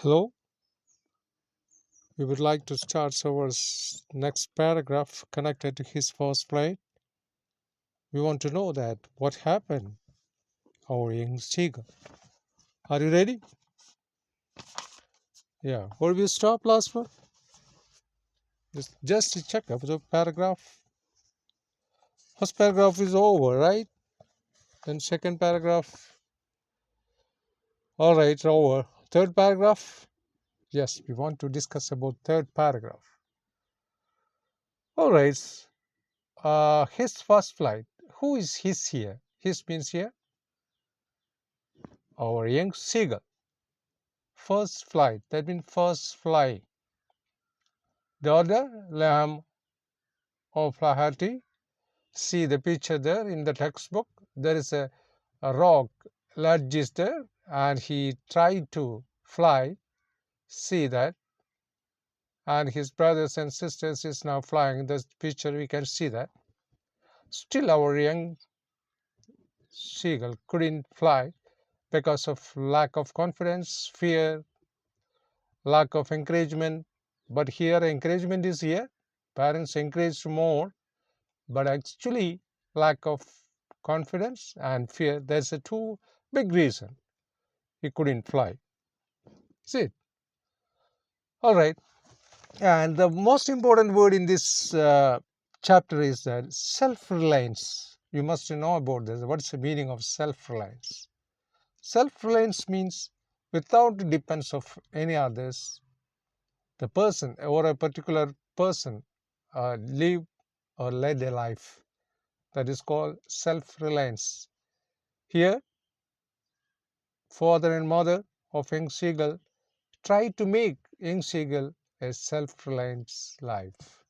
Hello, we would like to start our next paragraph connected to his first flight. We want to know that what happened, our young seagull. Are you ready? Yeah. Where we stop last one? Just to check up the paragraph. First paragraph is over, right? Then second paragraph. All right, over. Third paragraph. Yes, we want to discuss about third paragraph. All right. His first flight. Who is his here? His means here our young seagull. First flight. That means first fly. The other lamb of Lahati. See the picture there in the textbook. There is a rock ledge is there, and he tried to fly. See that, and his brothers and sisters is now flying. In this picture, we can see that. Still, our young seagull couldn't fly because of lack of confidence, fear, lack of encouragement. But here, encouragement is here. Parents encourage more, but actually lack of confidence and fear. There's a two big reason he couldn't fly. See it? All right. And the most important word in this chapter is that self-reliance. You must know about this. What's the meaning of self-reliance? Self-reliance means without dependence of any others, the person or a particular person live or led a life that is called self-reliance. Here, father and mother of young seagull try to make young seagull a self-reliant life.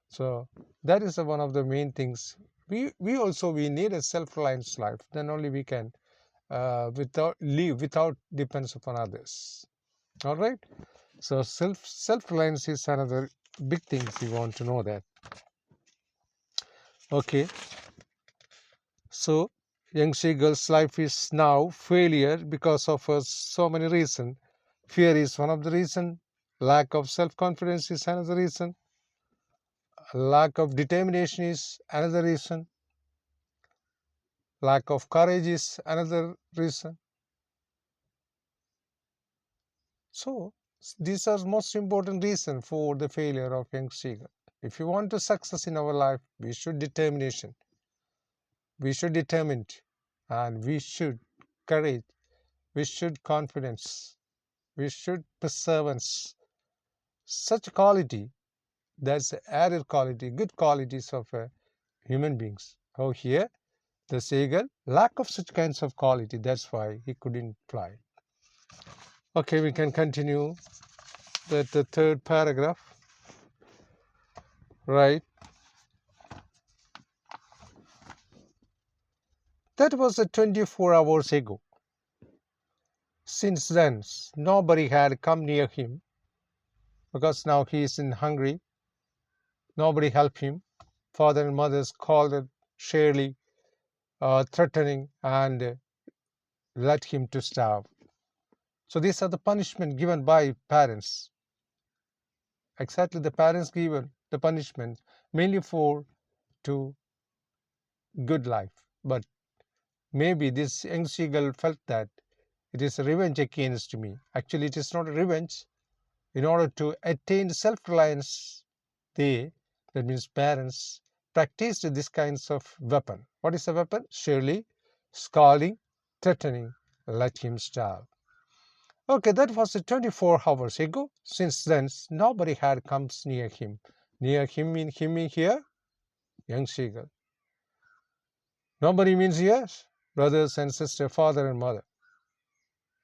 So that is one of the main things. We need a self-reliant life. Then only we can without live without depends upon others. All right. So self-reliance is another big thing. We want to know that. Okay. So young seagull's life is now failure because of so many reasons. Fear is one of the reason. Lack of self-confidence is another reason. Lack of determination is another reason. Lack of courage is another reason. So these are most important reasons for the failure of young seagull. If you want to success in our life, we should determination. We should determined, and we should courage. We should confidence. We should perseverance. Such quality, that's added quality, good qualities of human beings. Oh, here the seagull lack of such kinds of quality. That's why he couldn't fly. Okay, we can continue the third paragraph. Right. That was 24 hours ago. Since then, nobody had come near him because now he is in Hungary. Nobody helped him. Father and mothers called Shirley, threatening and let him to starve. So these are the punishment given by parents. Exactly, the parents given the punishment mainly for to good life. But maybe this young seagull felt that it is a revenge against me. Actually, it is not a revenge. In order to attain self-reliance, they, that means parents, practiced this kinds of weapon. What is a weapon? Surely, scalding, threatening, let him starve. Okay, that was 24 hours ago. Since then, nobody had comes near him. Near him in here, young seagull. Nobody means yes, brothers and sister, father and mother.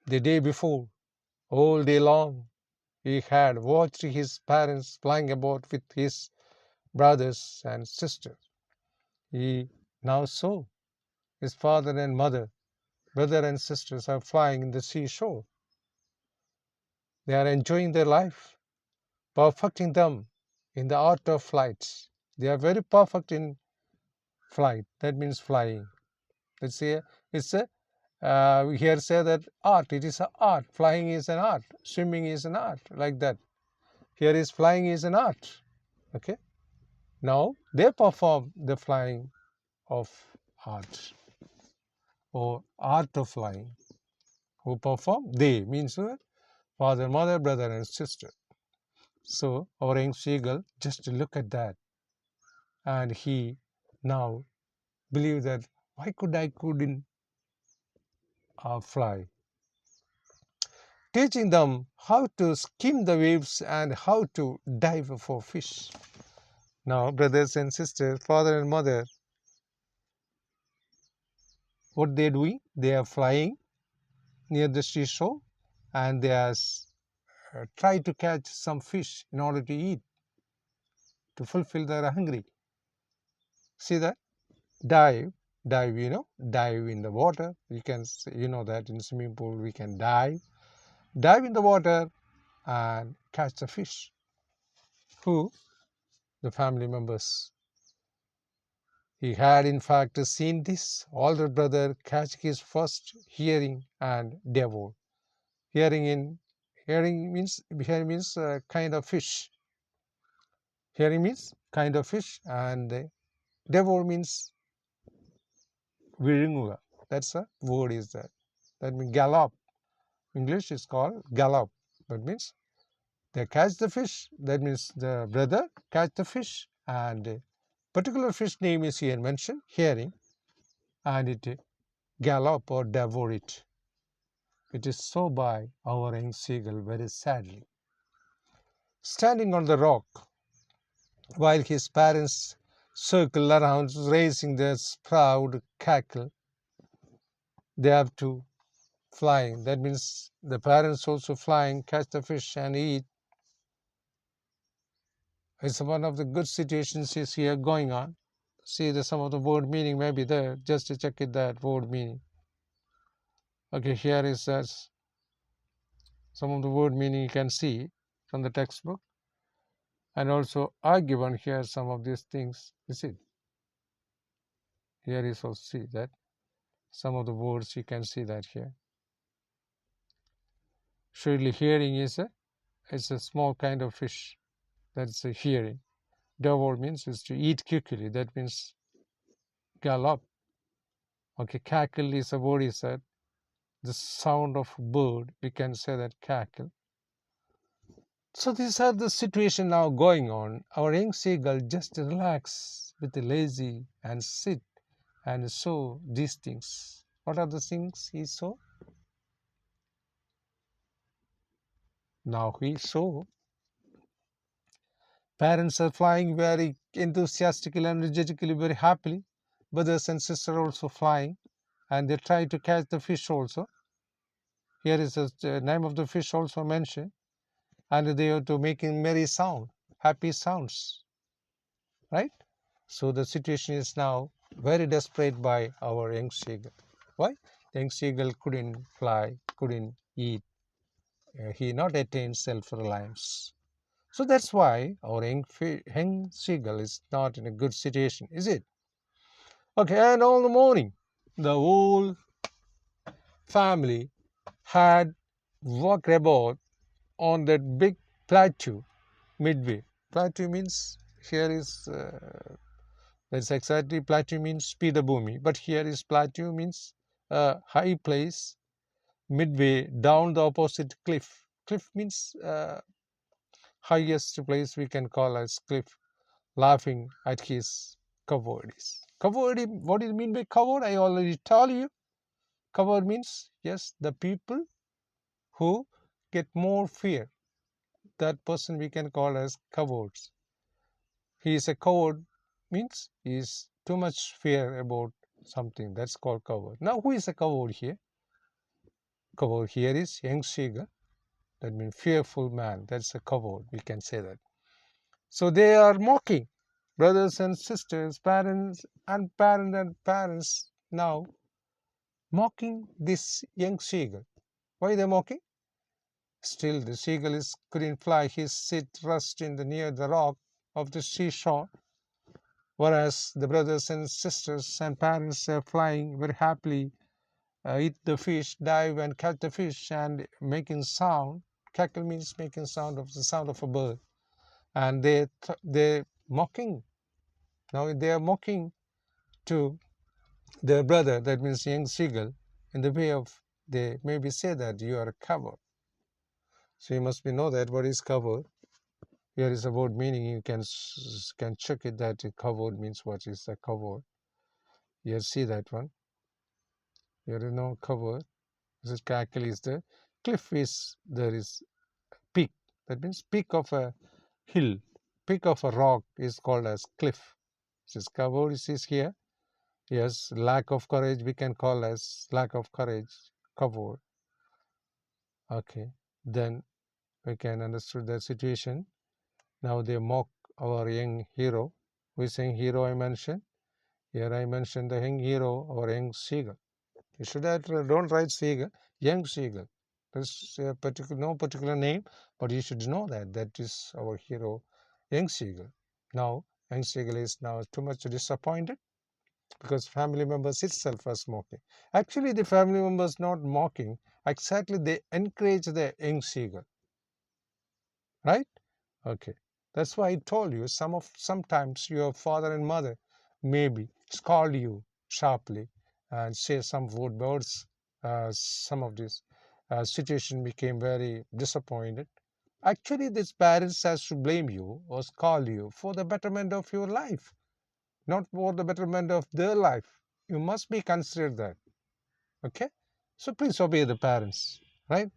The day before, all day long, he had watched his parents flying about with his brothers and sisters. He now saw his father and mother, brother and sisters are flying in the seashore. They are enjoying their life, perfecting them in the art of flights. They are very perfect in flight. That means flying. It's a We here say that art, it is an art. Flying is an art. Swimming is an art, like that. Here is flying is an art. Okay. Now they perform the flying of art or art of flying. Who perform? They means father, mother, brother, and sister. So our young seagull just look at that, and he now believe that why couldn't fly? Teaching them how to skim the waves and how to dive for fish. Now, brothers and sisters, father and mother, what they doing? They are flying near the seashore, and they are try to catch some fish in order to eat, to fulfill their hungry. See that? Dive, dive in the water. You can, that in swimming pool we can dive in the water and catch the fish. Who? The family members. He had in fact seen this older brother catch his first herring and devour. Herring means kind of fish. Herring means kind of fish, and devour means viringuga. That's a word is that. That means gallop. English is called gallop. That means they catch the fish. That means the brother catch the fish, and particular fish name is here mentioned, herring, and it gallop or devour it. It is so by our young seagull very sadly. Standing on the rock while his parents circle around raising their proud cackle, they have to flying. That means the parents also flying, catch the fish and eat. It's one of the good situations is here going on. See some of the word meaning maybe there, just to check it that word meaning. Okay, here is some of the word meaning you can see from the textbook. And also I given here some of these things. You see, here is also see that some of the words you can see that here. Surely hearing is a small kind of fish. That's a hearing. Devour means is to eat quickly. That means gallop. Okay, cackle is a word is that the sound of bird. We can say that cackle. So these are the situation now going on. Our young seagull just relax with the lazy and sit and saw these things. What are the things he saw? Now he saw parents are flying very enthusiastically, energetically, very happily. Brothers and sisters also flying, and they try to catch the fish also. Here is the name of the fish also mentioned, and they are to making merry sound, happy sounds, right? So the situation is now very desperate by our young seagull. Why? The young seagull couldn't fly, couldn't eat. He not attained self-reliance. So that's why our young seagull is not in a good situation, is it? Okay, and all the morning, the whole family had walked about on that big plateau midway. Plateau means here is that's exactly plateau means Pidabhumi, but here is plateau means a high place midway down the opposite cliff. Cliff means highest place we can call as cliff, laughing at his cowardice. Coward, what do you mean by coward? I already told you. Coward means, yes, the people who get more fear. That person we can call as cowards. He is a coward means he is too much fear about something. That's called coward. Now, who is a coward here? Coward here is young seagull. That means fearful man. That's a coward. We can say that. So they are mocking brothers and sisters, parents and parents now mocking this young seagull. Why they mocking? Still, the seagull couldn't fly. He sit rust in the near the rock of the seashore, whereas the brothers and sisters and parents are flying very happily eat the fish, dive and catch the fish and making sound. Cackle means making sound of the sound of a bird. And they mocking. Now they are mocking to their brother, that means young seagull, in the way of they maybe say that you are a coward. So you must be know that what is coward. Here is a word meaning. You can check it that coward means what is a coward. You see that one. Here is no cover. This is cackle is the cliff is there is peak. That means peak of a hill, peak of a rock is called as cliff. This is covered. This is here. Yes, lack of courage we can call as lack of courage, covered. Okay, then we can understand the situation. Now they mock our young hero. Who is young hero I mentioned? Here I mentioned the young hero or young seagull. You should have, don't write seagull, young seagull. There's a no particular name, but you should know that that is our hero, young seagull. Now, young seagull is now too much disappointed because family members itself are mocking. Actually, the family members not mocking. Exactly, they encourage the young seagull, right? Okay, that's why I told you sometimes your father and mother maybe scold you sharply and say some rude words. Some of this situation became very disappointed. Actually, these parents has to blame you or scold you for the betterment of your life, not for the betterment of their life. You must be considered that. Okay, so please obey the parents, right?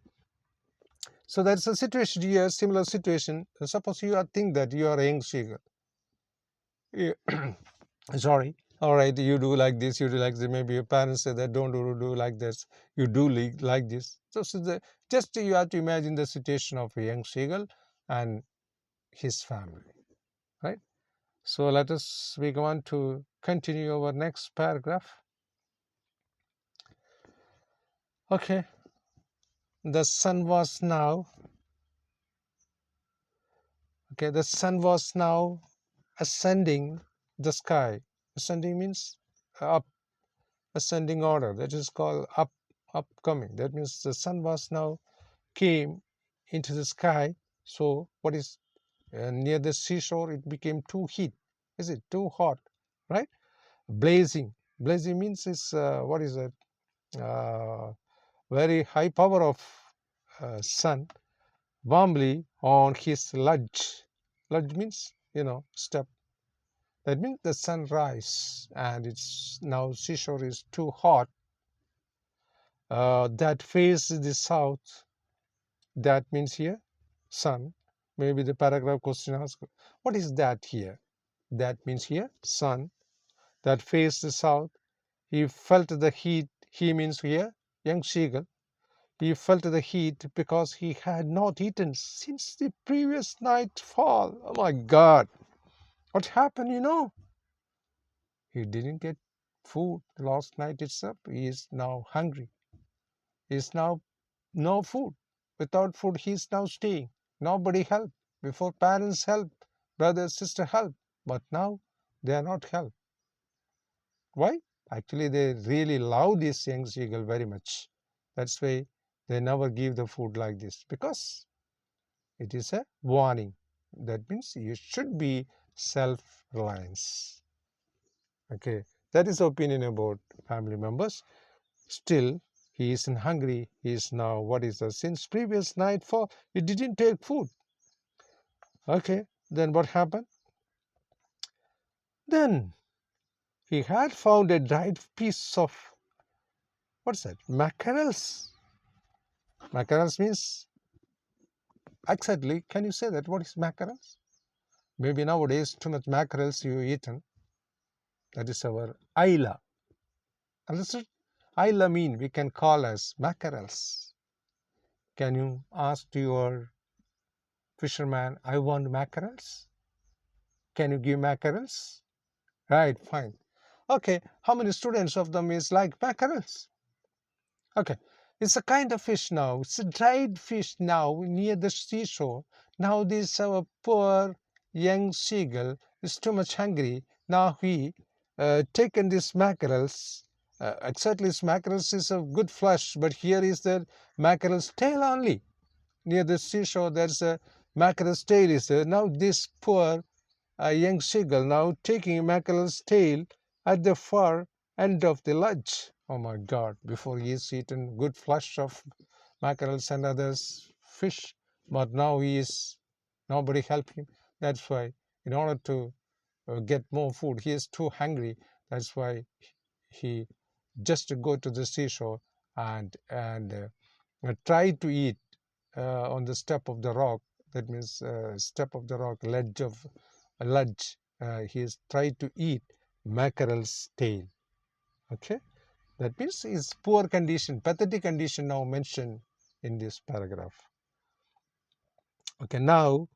So that's a situation here, similar situation. Suppose you are think that you are a young seeker. Sorry. All right, you do like this, you do like this. Maybe your parents say that don't do like this. You do like this. So just you have to imagine the situation of a young seagull and his family, right? So let us we go on to continue our next paragraph. Okay, the sun was now. Okay, the sun was now ascending the sky. Ascending means up, ascending order. That is called upcoming. That means the sun was now came into the sky. So what is near the seashore? It became too heat. Is it too hot? Right? Blazing. Blazing means is what is it? Very high power of sun warmly on his ledge. Ledge means step. That means the sunrise and it's now seashore is too hot. That faces the south. That means here sun. Maybe the paragraph question asks, what is that here? That means here sun. That faces the south. He felt the heat. He means here young seagull. He felt the heat because he had not eaten since the previous nightfall. Oh my God! What happened? He didn't get food last night itself. He is now hungry. He is now no food. Without food, he is now staying. Nobody help. Before parents help, brother, sister help. But now they are not help. Why? Actually, they really love this young seagull very much. That's why they never give the food like this because it is a warning. That means you should be self-reliance. Okay, that is opinion about family members. Still, he isn't hungry. He is now, what is that? Since previous night for he didn't take food. Okay, then what happened? Then he had found a dried piece of, what's that? Mackerels. Mackerels means, exactly, can you say that? What is mackerels? Maybe nowadays too much mackerels you eaten. That is our Isla. Understood? Isla mean we can call as mackerels. Can you ask to your fisherman, I want mackerels? Can you give mackerels? Right, fine. Okay, how many students of them is like mackerels? Okay, it's a kind of fish now. It's a dried fish now near the seashore. Now this our poor young seagull is too much hungry. Now he taken these mackerels exactly, mackerels is a good flesh, but here is the mackerel's tail only. Near the seashore, there's a mackerel's tail is there. Now this poor young seagull now taking mackerel's tail at the far end of the ledge. Oh my God! Before he is eaten good flesh of mackerels and others fish, but now he is nobody help him. That's why, in order to get more food, he is too hungry. That's why he just go to the seashore and try to eat on the step of the rock. That means step of the rock, ledge of a ledge. He is tried to eat mackerel's tail. Okay, that means his poor condition, pathetic condition now mentioned in this paragraph. Okay, now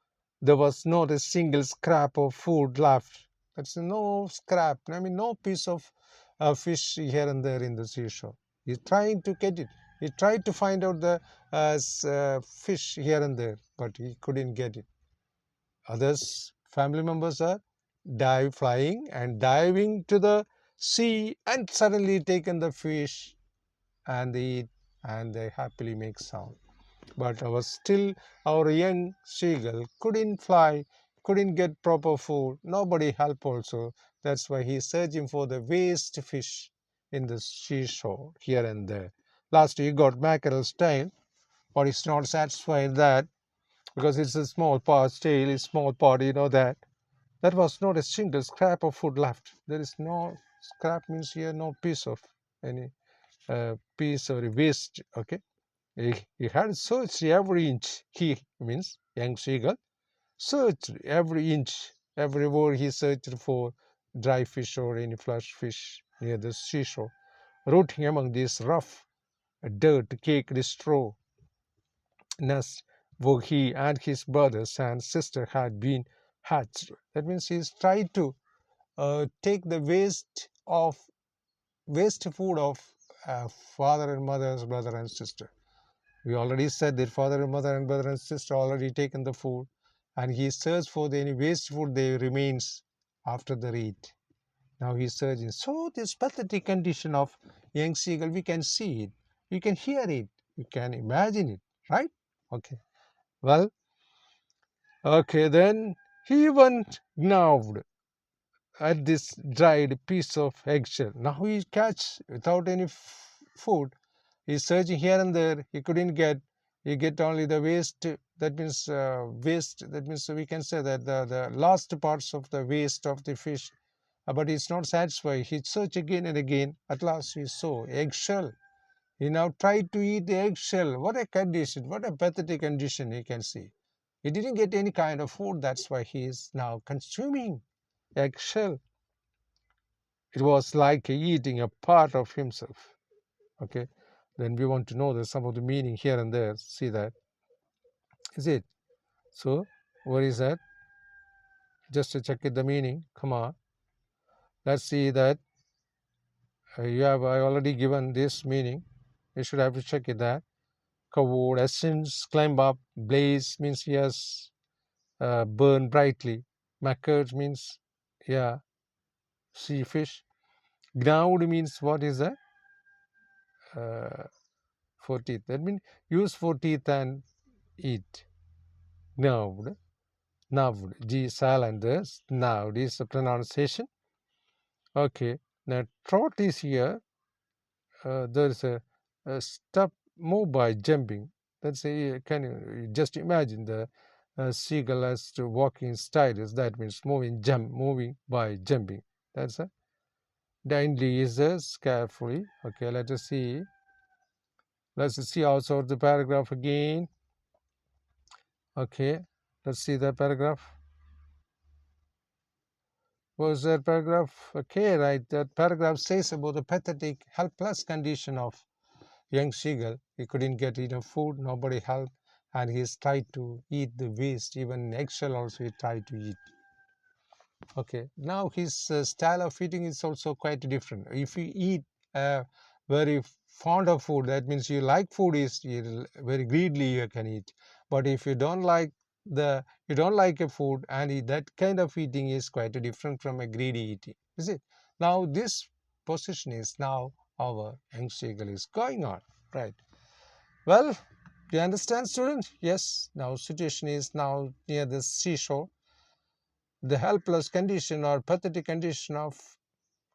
there was not a single scrap of food left. That's no scrap. I mean, no piece of fish here and there in the seashore. He's trying to get it. He tried to find out the fish here and there, but he couldn't get it. Others, family members are flying and diving to the sea and suddenly taken the fish and they eat and they happily make sound. But our young seagull couldn't fly, couldn't get proper food, nobody helped also. That's why he's searching for the waste fish in the seashore here and there. Last he got mackerel's tail, but he's not satisfied that because it's a small part, tail is small part, you know that. That was not a single scrap of food left. There is no scrap means here no piece of any piece or waste. Okay, he had searched every inch. He means young seagull searched every inch, everywhere he searched for dry fish or any flesh fish near the seashore, rooting among this rough dirt caked straw nest where he and his brothers and sister had been hatched. That means he's tried to take the waste food of father and mother's brother and sister. We already said that father and mother and brother and sister already taken the food, and he searched for any waste food that remains after the eat. Now he's searching. So this pathetic condition of young seagull, we can see it, we can hear it, we can imagine it, right? Okay. Well, okay, then he went gnawed at this dried piece of eggshell. Now he catch without any food. He's searching here and there. He couldn't get. He get only the waste. That means waste. That means we can say that the last parts of the waste of the fish. But he's not satisfied. He searched again and again. At last he saw eggshell. He now tried to eat the eggshell. What a condition! What a pathetic condition he can see. He didn't get any kind of food. That's why he is now consuming eggshell. It was like eating a part of himself. Okay, then we want to know some of the meaning here and there. See that is it. So what is that? Just to check it the meaning. Come on, let's see that. I already given this meaning. You should have to check it that. Covered, essence, climb up, blaze means yes, burn brightly. Mackerel means yeah, sea fish. Gnawed means what is that? Uh, for teeth. That means use for teeth and eat. Gnawed. Navd, G silent this. Navd is the pronunciation. Okay. Now trot is here. There is a step move by jumping. That's a, can you just imagine the seagull as to walking style? That means moving by jumping. That's a daintily is carefully. Okay, let us see. Let's see also the paragraph again. Okay, let's see the paragraph. Was that paragraph? Okay, right. That paragraph says about the pathetic, helpless condition of young seagull. He couldn't get enough food, nobody helped, and he's tried to eat the waste. Even eggshell also he tried to eat. Okay, now his style of eating is also quite different. If you eat very fond of food, that means you like food is very greedily you can eat. But if you don't like a food and that kind of eating is quite different from a greedy eating, is it? Now this position is now our young seagull is going on, right? Well, do you understand, student? Yes. Now situation is now near the seashore. The helpless condition or pathetic condition of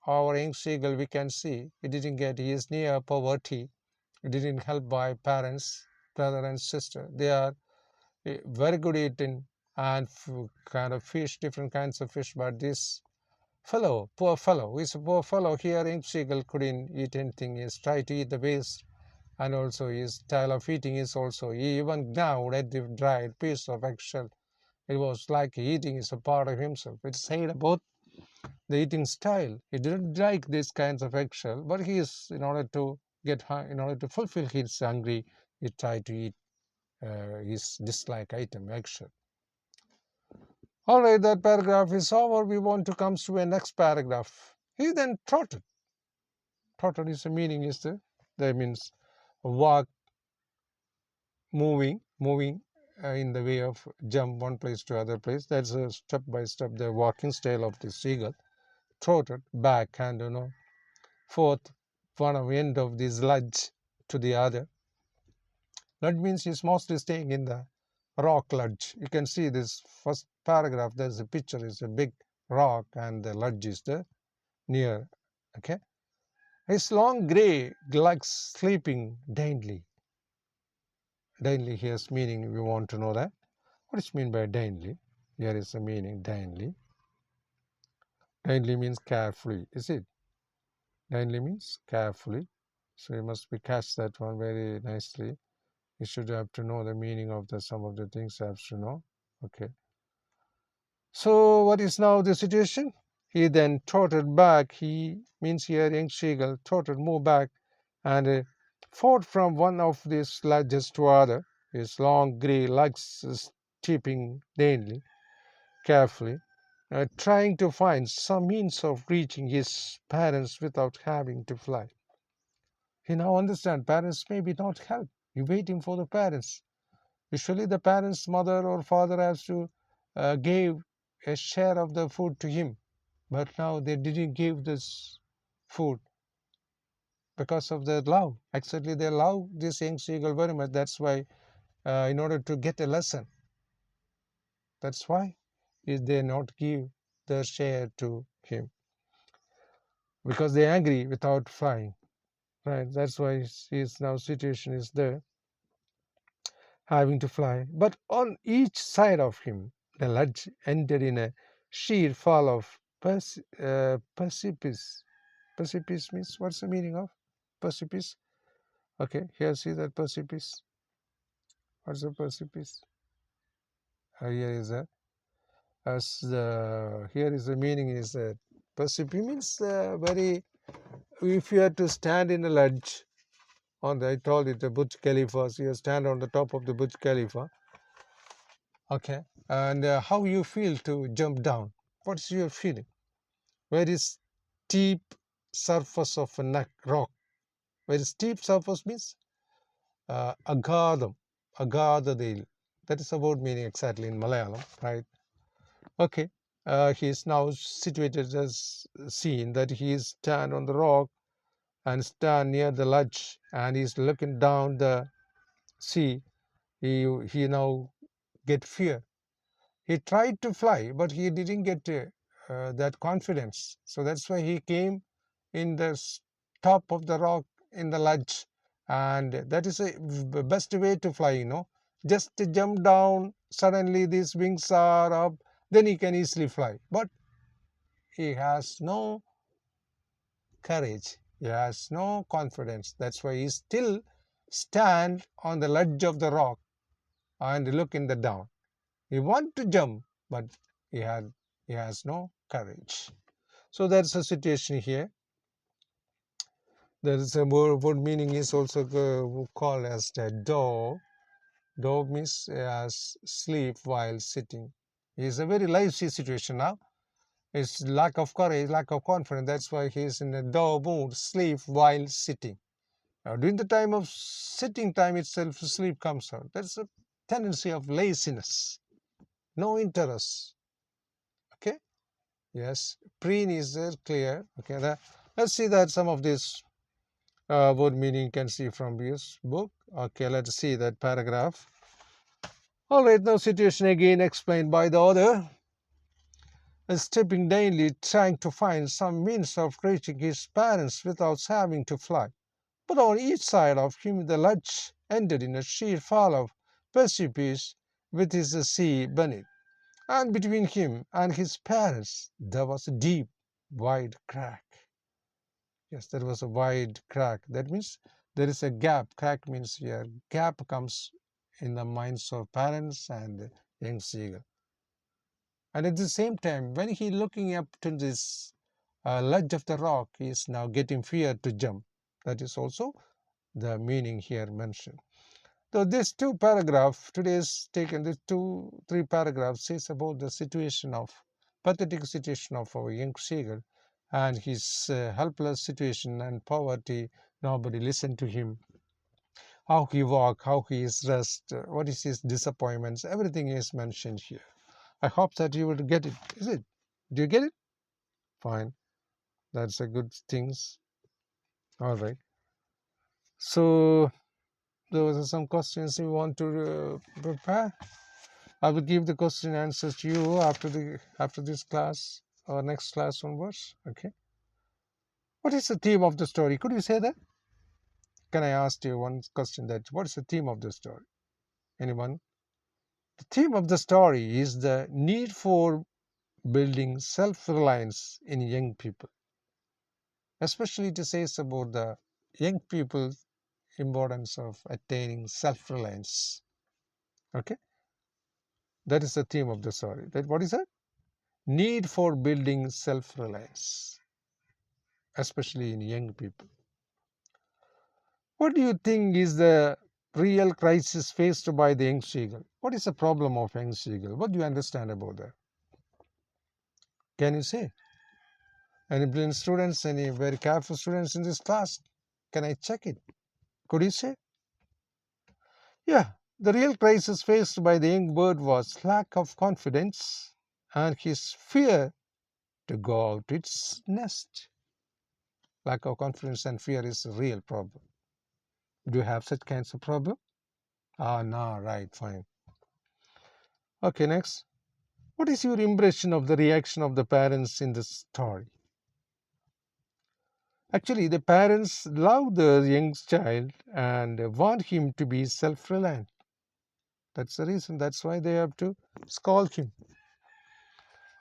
our young seagull, we can see he didn't get, he is near poverty. He didn't help by parents, brother and sister. They are very good eating and kind of fish, different kinds of fish, but this fellow, poor fellow, he's a poor fellow here. Young seagull couldn't eat anything. He's tried to eat the waste, and also his style of eating is also, he even gnawed at the dried piece of eggshell. It was like eating is a part of himself. It said about the eating style. He didn't like these kinds of eggshell, but he is, in order to in order to fulfill his hungry, he tried to eat his dislike item, eggshell. All right, that paragraph is over. We want to come to a next paragraph. He then trotted. Trotted is the meaning is that means walk, moving in the way of jump one place to other place. That's a step by step the walking style of the seagull. Trotted back and forth one end of this ledge to the other. That means he's mostly staying in the rock ledge. You can see this first paragraph. There's a picture. Is a big rock and the ledge is the near. Okay. His long grey legs sleeping daintily. Daintily here's meaning. We want to know that. What is mean by daintily? Here is the meaning daintily. Daintily means carefully. Is it? Daintily means carefully. So you must be catch that one very nicely. You should have to know the meaning of the some of the things you have to know. Okay. So what is now the situation? He then trotted back. He means here young seagull trotted, moved back, and fought from one of these ledges to other. His long grey legs stepping daintily, carefully, trying to find some means of reaching his parents without having to fly. He now understands parents maybe not help. He waiting for the parents. Usually the parents, mother or father has to give a share of the food to him. But now they didn't give this food because of their love. Actually, they love this young seagull very much. That's why, in order to get a lesson, that's why they not give their share to him because they angry without flying. Right. That's why his now situation is there, having to fly. But on each side of him, the ledge ended in a sheer fall of precipice. Precipice means what's the meaning of precipice? Okay, here see that precipice. What's the precipice? Here is a as the here is the meaning is that precipice means very. If you had to stand in a ledge on the, I told it the Burj Khalifa, so you stand on the top of the Burj Khalifa. Okay, and how you feel to jump down? What's your feeling? Very steep surface of a neck rock. Very steep surface means agadam, agadadil. That is about meaning exactly in Malayalam, right? Okay, he is now situated as seen that he is stand on the rock and stand near the ledge and he's looking down the sea. He now get fear. He tried to fly, but he didn't get that confidence. So that's why he came in the top of the rock in the ledge, and that is a best way to fly. Just to jump down. Suddenly, these wings are up. Then he can easily fly. But he has no courage. He has no confidence. That's why he still stand on the ledge of the rock and look in the down. He want to jump, but he has no courage. So that's the situation here. There is a word meaning is also called as the dove. Dove means as sleep while sitting. It's a very lively situation now. It's lack of courage, lack of confidence. That's why he is in a dove mood, sleep while sitting. Now, during the time of sitting time itself, sleep comes out. That's a tendency of laziness, no interest. Okay. Yes, preen is clear. Okay, let's see that some of these What meaning you can see from this book. Okay, let's see that paragraph. All right, now situation again explained by the author. Stepping daily, trying to find some means of reaching his parents without having to fly. But on each side of him the ledge ended in a sheer fall of precipice with his sea beneath. And between him and his parents there was a deep, wide crack. Yes, there was a wide crack. That means there is a gap. Crack means here gap comes in the minds of parents and young seagull. And at the same time, when he looking up to this ledge of the rock, he is now getting fear to jump. That is also the meaning here mentioned. So these two paragraphs, today's taken, these three paragraphs says about the situation of, pathetic situation of our young seagull and his helpless situation and poverty. Nobody listened to him. How he walk, how he is dressed, what is his disappointments, everything is mentioned here. I hope that you will get it. Is it? Do you get it? Fine. That's a good things. All right. So those are some questions you want to prepare. I will give the question answers to you after this class or next class onwards. Okay. What is the theme of the story? Could you say that? Can I ask you one question? That what is the theme of the story? Anyone? The theme of the story is the need for building self-reliance in young people. Especially it says about the young people's importance of attaining self-reliance. Okay. That is the theme of the story. That what is that? Need for building self-reliance, especially in young people. What do you think is the real crisis faced by the young seagull? What is the problem of young seagull? What do you understand about that? Can you say? Any brilliant students, any very careful students in this class? Can I check it? Could you say? Yeah, the real crisis faced by the young bird was lack of confidence and his fear to go out its nest. Lack of confidence and fear is a real problem. Do you have such kinds of problem? Ah, no, right, fine. Okay, next. What is your impression of the reaction of the parents in this story? Actually, the parents love the young child and want him to be self-reliant. That's the reason. That's why they have to scold him.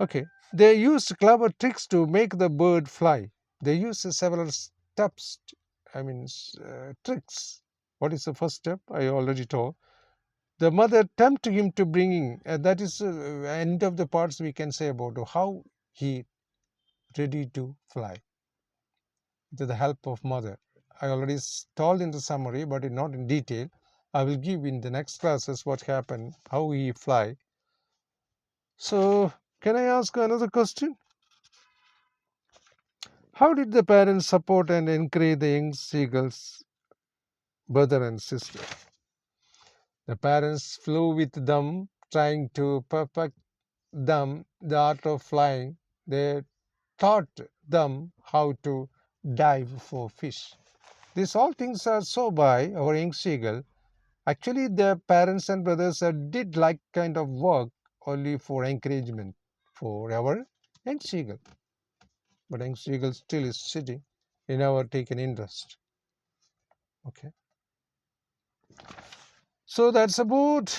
Okay. They used clever tricks to make the bird fly. They used several steps, tricks. What is the first step? I already told. The mother tempted him to bringing, that is end of the parts we can say about how he ready to fly with the help of mother. I already told in the summary, but not in detail. I will give in the next classes what happened, how he fly. So, can I ask another question? How did the parents support and encourage the young seagull's brother and sister? The parents flew with them, trying to perfect them the art of flying. They taught them how to dive for fish. These all things are so by our young seagull. Actually, their parents and brothers did like kind of work only for encouragement for our young seagull. But young seagull still is sitting, he never taken interest. Okay. So that's about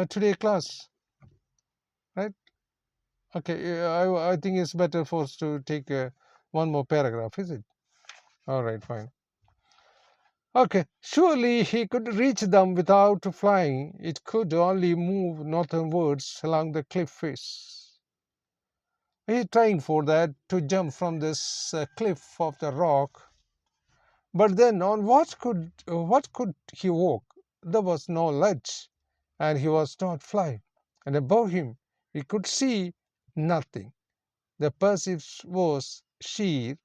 today class, right? Okay, I think it's better for us to take one more paragraph, is it? All right, fine. Okay, surely he could reach them without flying. It could only move northwards along the cliff face. He's trying for that to jump from this cliff of the rock. But then on what could he walk? There was no ledge, and he was not flying. And above him, he could see nothing. The precipice was sheer,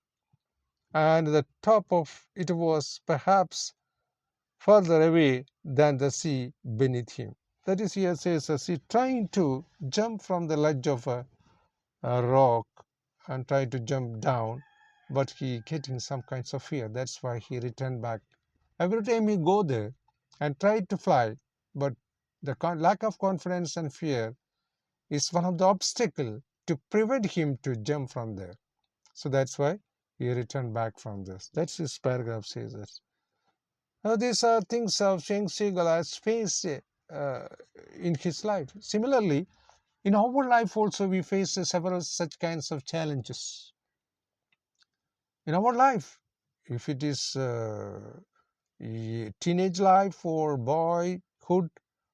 and the top of it was perhaps further away than the sea beneath him. That is, here says, as he trying to jump from the ledge of a rock and try to jump down, but he getting some kinds of fear. That's why he returned back. Every time he go there and tried to fly, but the lack of confidence and fear is one of the obstacle to prevent him to jump from there. So that's why he returned back from this. That's this paragraph says it. Now these are things of Cheng Segal has faced in his life. Similarly, in our life also we face several such kinds of challenges. In our life, if it is teenage life or boyhood,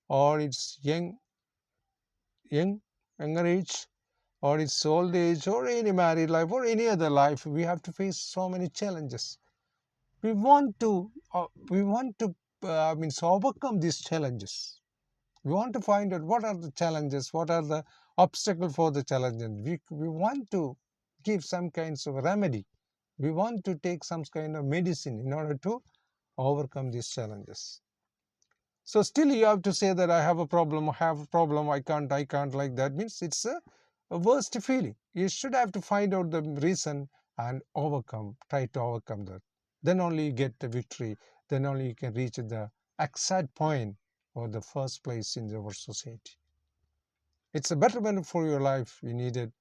or it's younger age, or it's old age, or any married life, or any other life, we have to face so many challenges. We want to overcome these challenges. We want to find out what are the challenges, what are the obstacles for the challenges. We want to give some kinds of remedy. We want to take some kind of medicine in order to overcome these challenges. So still you have to say that I have a problem, I can't, like that means it's a worst feeling. You should have to find out the reason and try to overcome that. Then only you get the victory. Then only you can reach the exact point or the first place in our society. It's a betterment for your life. You needed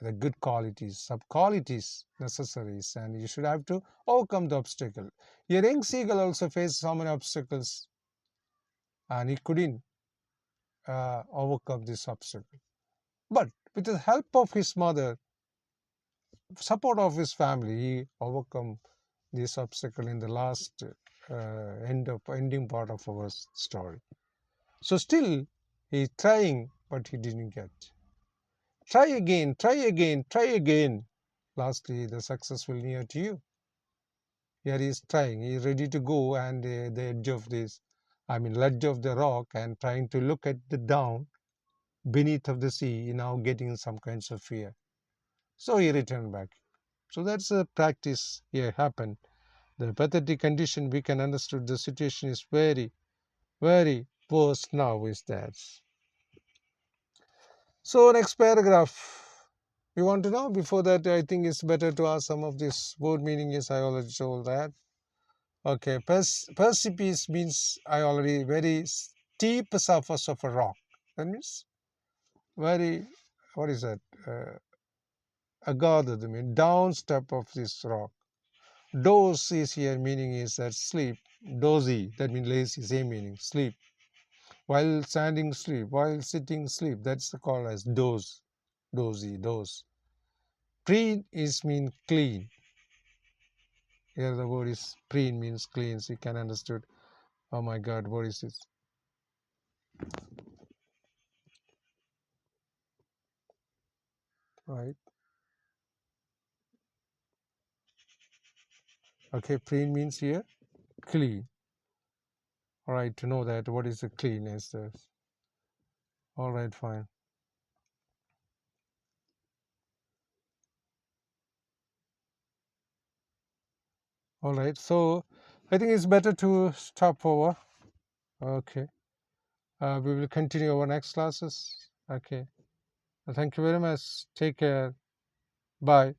the good qualities, sub qualities necessaries, and you should have to overcome the obstacle. Your young seagull also faced so many obstacles, and he couldn't overcome this obstacle. But with the help of his mother, support of his family, he overcome this obstacle in the last ending part of our story. So still he trying, but he didn't get. Try again, try again, try again. Lastly, the success will near to you. Here he is trying. He is ready to go and the edge of ledge of the rock, and trying to look at the down beneath of the sea, now getting some kinds of fear. So he returned back. So that's a practice here happened. The pathetic condition, we can understood the situation is very, very worse now is that. So next paragraph. You want to know? Before that, I think it's better to ask some of this word meaning is I already told that. Okay, precipice means I already very steep surface of a rock. That means very, what is that? Agadha, I mean down step of this rock. Doze is here meaning is that sleep. Dozy, that means lazy, same meaning, sleep. While standing sleep, while sitting sleep, that's called as doze. Dozy, doze. Preen is mean clean. Here the word is preen means clean, so you can understood. Oh my God, what is this? Right. Okay, preen means here clean. All right, to know that what is the clean is this. All right, fine. All right, so I think it's better to stop over. Okay, we will continue our next classes. Okay, thank you very much. Take care. Bye.